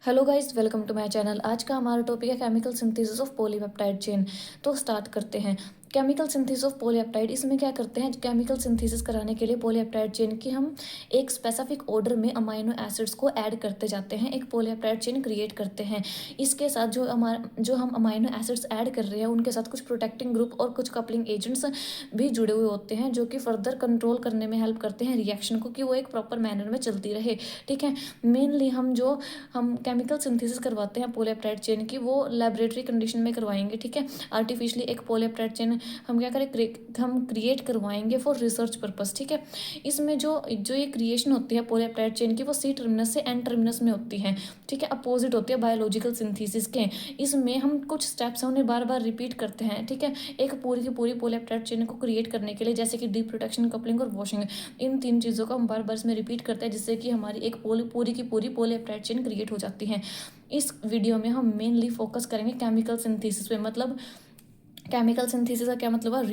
Hello guys, welcome to my channel. आज का हमारा टॉपिक है chemical synthesis of polypeptide chain. तो स्टार्ट करते हैं। केमिकल सिंथेसिस ऑफ पॉलीपेप्टाइड, इसमें क्या करते हैं, केमिकल सिंथेसिस कराने के लिए पॉलीपेप्टाइड चेन की हम एक स्पेसिफिक ऑर्डर में अमाइनो एसिड्स को ऐड करते जाते हैं, एक पॉलीपेप्टाइड चेन क्रिएट करते हैं। इसके साथ जो हम अमाइनो एसिड्स ऐड कर रहे हैं उनके साथ कुछ प्रोटेक्टिंग ग्रुप और कुछ कपलिंग एजेंट्स भी जुड़े हुए होते हैं, जो कि फर्दर कंट्रोल करने में हेल्प करते हैं रिएक्शन को, कि वो एक प्रॉपर मैनर में चलती रहे। ठीक है। मेनली हम केमिकल सिंथेसिस करवाते हैं पॉलीपेप्टाइड चेन की, वो लेबोरेटरी कंडीशन में करवाएंगे। ठीक है। आर्टिफिशियली एक पॉलीपेप्टाइड चेन हम क्या करें, हम क्रिएट करवाएंगे फॉर रिसर्च पर्पस। ठीक है। इसमें जो जो ये क्रिएशन होती है पॉलीपेप्टाइड चेन की, वो सी टर्मिनस से एन टर्मिनस में होती है। ठीक है। अपोजिट होती है बायोलॉजिकल सिंथेसिस के। इसमें हम कुछ स्टेप्स हैं उन्हें बार बार रिपीट करते हैं। ठीक है। एक पूरी की पूरी पॉलीपेप्टाइड चेन को क्रिएट करने के लिए, जैसे कि डी प्रोटेक्शन, कपलिंग और वॉशिंग, इन तीन चीज़ों को हम बार बार इसमें रिपीट करते हैं, जिससे कि हमारी एक पूरी की पूरी पॉलीपेप्टाइड चेन क्रिएट हो जाती है। इस वीडियो में हम मेनली फोकस करेंगे केमिकल सिंथेसिस पे। मतलब केमिकल सिंथेसिस का क्या मतलब है,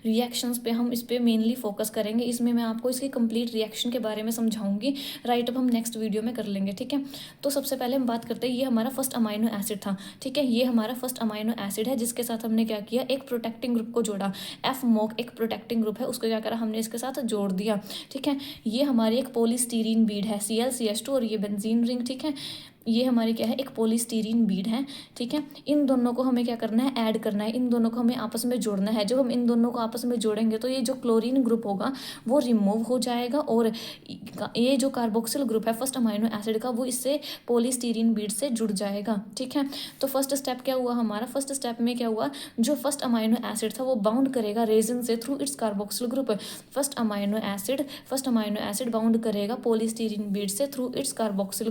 रिएक्शंस पे हम इस पे मेनली फोकस करेंगे। इसमें मैं आपको इसकी कंप्लीट रिएक्शन के बारे में समझाऊंगी। राइट, अब हम नेक्स्ट वीडियो में कर लेंगे। ठीक है। तो सबसे पहले हम बात करते हैं, ये हमारा फर्स्ट अमाइनो एसिड था। ठीक है। ये हमारा फर्स्ट अमाइनो एसिड है, जिसके साथ हमने क्या किया, एक प्रोटेक्टिंग ग्रुप को जोड़ा। एफ मोक एक प्रोटेक्टिंग ग्रुप है, उसको क्या करा, हमने इसके साथ जोड़ दिया। ठीक है। ये हमारी एक पॉलीस्टीरीन बीड है, ClCH2, और ये बेंजीन रिंग। ठीक है। ये हमारी क्या है, एक पॉलीस्टीरीन बीड है। ठीक है। इन दोनों को हमें क्या करना है, ऐड करना है। इन दोनों को हमें आपस में जोड़ना है। जब हम इन दोनों को आपस में जोड़ेंगे तो ये जो क्लोरीन ग्रुप होगा वो रिमूव हो जाएगा, और ये जो कार्बोक्सिल ग्रुप है फर्स्ट अमाइनो एसिड का, वो इससे पॉलीस्टीरीन बीड से जुड़ जाएगा। ठीक है। तो फर्स्ट स्टेप क्या हुआ हमारा, फर्स्ट स्टेप में क्या हुआ, जो फर्स्ट अमाइनो एसिड था वो बाउंड करेगा रेजिन से through it's carboxyl group. First amino acid bound करेगा पॉलीस्टीरीन बीड से थ्रू इट्स कार्बोक्सिल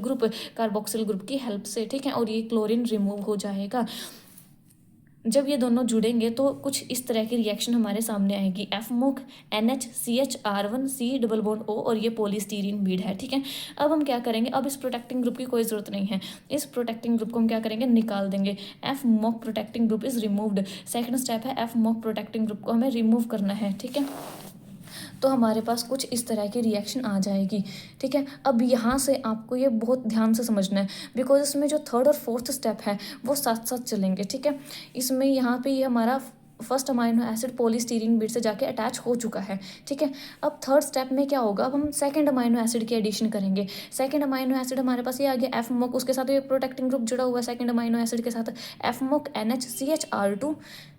ग्रुप की हेल्प से। ठीक है। और ये क्लोरीन रिमूव हो जाएगा। जब ये दोनों जुड़ेंगे तो कुछ इस तरह की रिएक्शन हमारे सामने आएगी। एफ मुक NH CH R1 C double bond O, और ये पॉलीस्टीरीन बीड है। ठीक है। अब हम क्या करेंगे, अब इस प्रोटेक्टिंग ग्रुप की कोई ज़रूरत नहीं है। इस प्रोटेक्टिंग ग्रुप को हम क्या करेंगे, निकाल देंगे। Fmoc protecting group is removed. Second step है, एफ मोक प्रोटेक्टिंग ग्रुप को हमें रिमूव करना है। ठीक है। तो हमारे पास कुछ इस तरह की रिएक्शन आ जाएगी। ठीक है। अब यहाँ से आपको ये बहुत ध्यान से समझना है, बिकॉज इसमें जो थर्ड और फोर्थ स्टेप है वो साथ साथ चलेंगे। ठीक है। इसमें यहाँ पे ये हमारा first amino acid polystyrene Beed से जाके अटैच हो चुका है। ठीक है। अब थर्ड स्टेप में क्या होगा, अब हम सेकंड अमाइनो एसिड की एडिशन करेंगे। सेकंड अमाइनो एसिड हमारे पास ये आ गया एफ मोक, उसके साथ ये प्रोटेक्टिंग ग्रुप जुड़ा हुआ है सेकंड अमाइनो एसिड के साथ, Fmoc NH CH R2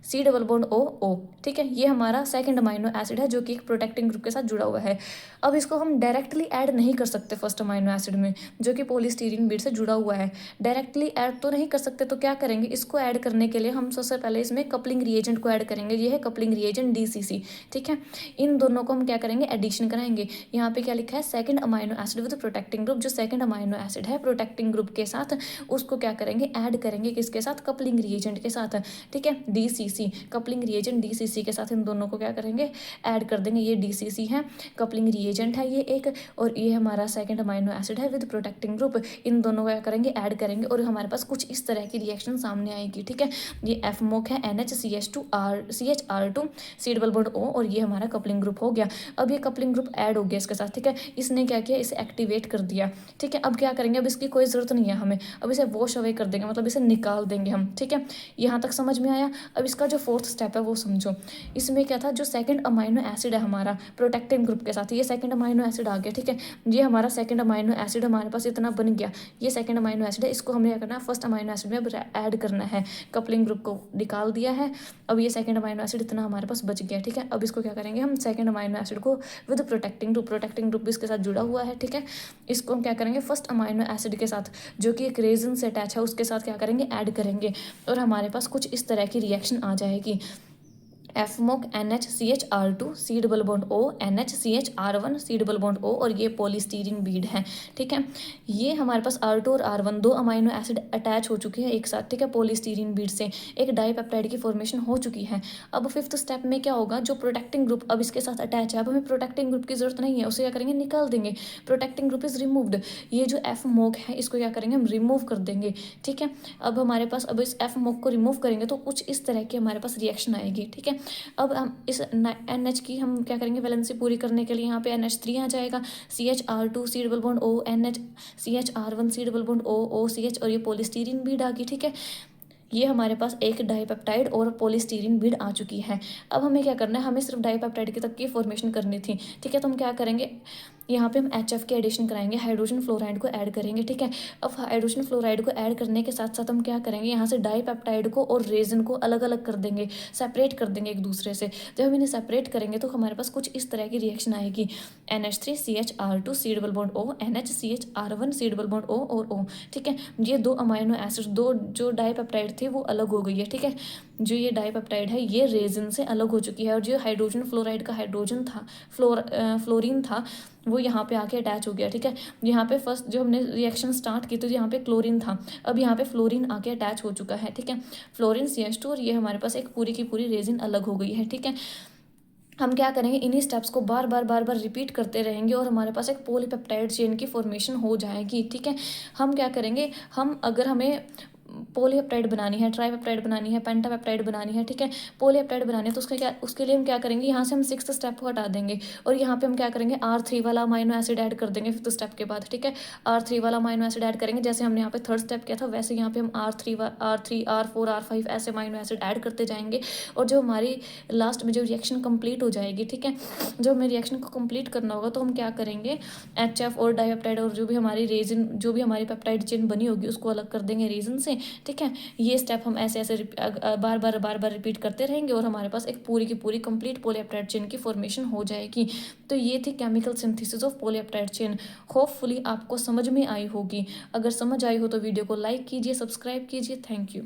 C double bond O। ठीक है। ये हमारा सेकंड अमाइनो एसिड है, जो कि एक प्रोटेक्टिंग ग्रुप के साथ जुड़ा हुआ है। अब इसको हम डायरेक्टली ऐड नहीं कर सकते फर्स्ट अमाइनो एसिड में, जो कि पॉलीस्टीरीन बीड से जुड़ा हुआ है। डायरेक्टली ऐड तो नहीं कर सकते, तो क्या करेंगे, इसको ऐड करने के लिए हम सबसे पहले इसमें कपलिंग रिएजेंट को ऐड करेंगे। ये है कपलिंग रिएजेंट DCC। ठीक है। इन दोनों को हम क्या करेंगे, एडिशन कराएंगे। यहाँ पे क्या लिखा है, second amino acid with protecting group. जो सेकंड अमाइनो एसिड है प्रोटेक्टिंग ग्रुप के साथ, उसको क्या करेंगे, ऐड करेंगे किसके साथ, कपलिंग रिएजेंट के साथ। ठीक है। DCC कपलिंग रिएजेंट DCC के साथ इन दोनों को क्या करेंगे, ऐड कर देंगे। ये DCC है, कपलिंग रिएजेंट है ये एक, और ये हमारा सेकंड अमाइनो एसिड है विद प्रोटेक्टिंग ग्रुप। इन दोनों को क्या करेंगे, ऐड करेंगे, और हमारे पास कुछ इस तरह की रिएक्शन सामने आएगी। ठीक है। ये एफ मोक है NH CH2 C double bond O, और ये हमारा कपलिंग ग्रुप हो गया। अब ये कपलिंग ग्रुप ऐड हो गया इसके साथ। ठीक है। इसने क्या किया, इसे एक्टिवेट कर दिया। ठीक है। अब क्या करेंगे, अब इसकी कोई ज़रूरत नहीं है हमें, अब इसे वॉश अवे कर देंगे, मतलब इसे निकाल देंगे हम। ठीक है। यहाँ तक समझ में आया। अब इसका जो फोर्थ स्टेप है वो समझो। इसमें क्या था, जो सेकंड अमाइनो एसिड है हमारा प्रोटेक्टिंग ग्रुप के साथ, ये सेकंड अमाइनो एसिड आ गया। ठीक है। ये हमारा सेकंड अमाइनो एसिड हमारे पास इतना बन गया। ये सेकंड अमाइनो एसिड है, इसको हमने क्या करना है, फर्स्ट अमाइनो एसिड में अब ऐड करना है। कपलिंग ग्रुप को निकाल दिया है। अब ये सेकंड अमाइनो एसिड इतना हमारे पास बच गया। ठीक है। अब इसको क्या करेंगे, हम सेकंड अमाइनो एसिड को विद प्रोटेक्टिंग ग्रुप भी इसके साथ जुड़ा हुआ है। ठीक है। इसको हम क्या करेंगे, फर्स्ट अमाइनो एसिड के साथ, जो कि एक रेजिन से अटैच है, उसके साथ क्या करेंगे, ऐड करेंगे, और हमारे पास कुछ इस तरह की रिएक्शन आ जाएगी। Fmoc NH CH R2 C double bond O NH CH R1 C double bond O, और ये पॉलीस्टीरीन बीड है। ठीक है। ये हमारे पास R2 और R1 दो अमाइनो एसिड अटैच हो चुके हैं एक साथ। ठीक है। पॉलीस्टीरीन बीड से एक डाईपेप्टाइड की फॉर्मेशन हो चुकी है। अब फिफ्थ स्टेप में क्या होगा, जो प्रोटेक्टिंग ग्रुप अब इसके साथ अटैच है, अब हमें प्रोटेक्टिंग ग्रुप की जरूरत नहीं है, उसे क्या करेंगे, निकाल देंगे। Protecting group is removed. ये जो एफ मोक है इसको क्या करेंगे, हम रिमूव कर देंगे। ठीक है। अब हमारे पास, अब इस एफ मोक को रिमूव करेंगे तो कुछ इस तरह की हमारे पास रिएक्शन आएगी। ठीक है। अब हम इस NH की हम क्या करेंगे, वैलेंसी पूरी करने के लिए यहाँ पे NH3 आ जाएगा, CH2 C double bond O, NH CH1 C double bond O OCH, और ये पॉलीस्टीरीन बीड आ गई। ठीक है, ये हमारे पास एक डाइपेप्टाइड और पॉलीस्टीरीन बीड आ चुकी है। अब हमें क्या करना है, हमें सिर्फ डाइपेप्टाइड की तक की फॉर्मेशन करनी थी। ठीक है, तो हम क्या करेंगे, यहाँ पे हम HF के एडिशन कराएंगे, हाइड्रोजन फ्लोराइड को ऐड करेंगे। ठीक है, अब हाइड्रोजन फ्लोराइड को ऐड करने के साथ साथ हम क्या करेंगे, यहाँ से डाइपेप्टाइड को और रेजिन को अलग अलग कर देंगे, सेपरेट कर देंगे एक दूसरे से। जब हम इन्हें सेपरेट करेंगे तो हमारे पास कुछ इस तरह की रिएक्शन आएगी, NH3 CH2 C double bond O, NH CH1 C double bond O और O। ठीक है, ये दो अमाइनो एसिड, दो जो डाइपेप्टाइड थे वो अलग हो गई है। ठीक है, जो ये डाइपेप्टाइड है ये रेजिन से अलग हो चुकी है, और जो हाइड्रोजन फ्लोराइड का हाइड्रोजन था, फ्लोरीन था, वो यहाँ पे आके अटैच हो गया। ठीक है, यहाँ पे फर्स्ट जो हमने रिएक्शन स्टार्ट की तो यहाँ पे क्लोरीन था, अब यहाँ पे फ्लोरीन आके अटैच हो चुका है। ठीक है, फ्लोरीन CH2, और ये हमारे पास एक पूरी की पूरी रेजिन अलग हो गई है। ठीक है, हम क्या करेंगे, इन्हीं स्टेप्स को बार बार रिपीट करते रहेंगे और हमारे पास एक पॉलीपेप्टाइड चेन की फॉर्मेशन हो जाएगी। ठीक है, हम क्या करेंगे, हम अगर हमें पॉलीपेप्टाइड बनानी है, ट्राईपेप्टाइड बनानी है, पेंटापेप्टाइड बनानी है, ठीक है, पॉलीपेप्टाइड बनानी है, तो उसके लिए हम क्या करेंगे, यहाँ से हम 6th स्टेप को हटा देंगे और यहाँ पे हम क्या करेंगे, R3 वाला अमाइनो एसिड ऐड कर देंगे 5th स्टेप के बाद। ठीक है, R3 वाला अमाइनो एसिड ऐड करेंगे, जैसे हमने यहाँ पे 3rd स्टेप किया था वैसे यहाँ पे हम R3 R4 R5 ऐसे अमाइनो एसिड ऐड करते जाएंगे। और जो हमारी लास्ट में जो रिएक्शन कंप्लीट हो जाएगी, ठीक है, जब हमें रिएक्शन को कंप्लीट करना होगा तो हम क्या करेंगे, HF और डाइपेप्टाइड और जो भी हमारी रेजिन, जो भी हमारी पेप्टाइड चेन बनी होगी उसको अलग कर देंगे रेजिन से। ठीक है, ये स्टेप हम ऐसे ऐसे बार बार रिपीट करते रहेंगे और हमारे पास एक पूरी की पूरी कंप्लीट पॉलीपेप्टाइड चेन की फॉर्मेशन हो जाएगी। तो ये थी chemical synthesis of polypeptide chain. Hopefully आपको समझ में आई होगी। अगर समझ आई हो तो वीडियो को लाइक कीजिए, सब्सक्राइब कीजिए। Thank you.